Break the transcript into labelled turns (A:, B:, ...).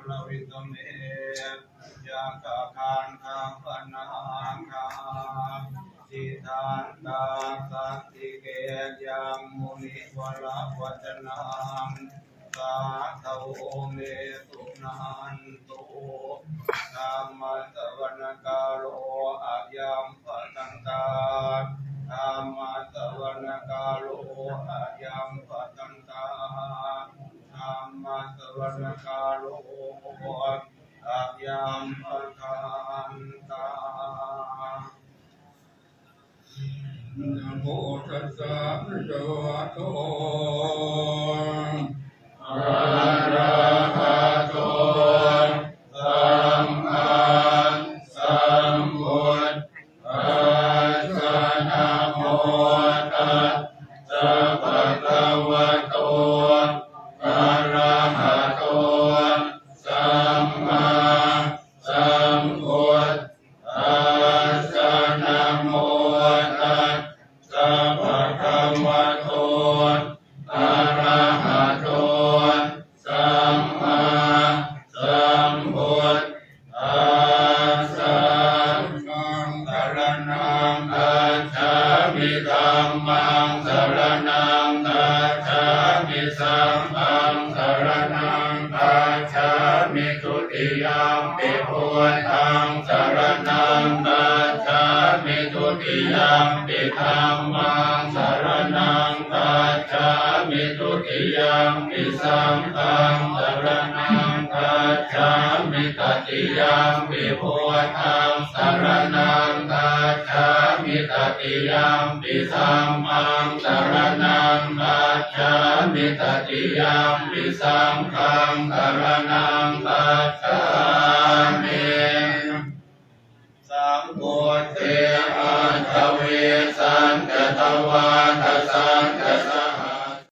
A: ลวิตเมยะกะคันคังปนาคาจิตันตาสัตติเกยังมุนิวลาวัจนังสาธุเมตุนันตุธัมมัสสวนกาโลอะยัมปะตังตาธัมมัสสวนกาโลอะยัมปะตังตาธัมมัสสวนกาโลอะยัมปะตังตานะโมตัสสะภะคะวะโตอะระหะโตสัมมาสัมพุทธัสสะนะโมตัสสะภะคะวะโตอะระหะโตสัมมาสัมพุทธัสสะนะโมตัสสะภะคะวะโตอะระหะโตสัมมาสัมพุทธัสสะธัมมังสรณังคัจฉามิธัมมังสรณังคัจฉามิสังฆังสรณังคัจฉามิทุติยัมปิพุทธังสรณังคัจฉามิทุติยัมปิธัมมังสรณังคัจฉามิทุติยัมปิสังฆังสรณังคัจฉามิตติยัมปิพุทธังสรณังคัจฉามิตติยัมปิธัมมังสรณังคัจฉามิตติยัมปิสังฆังสรณังคัจฉามิสัมพุทเทอัตถเวสันตตวาทัสสะ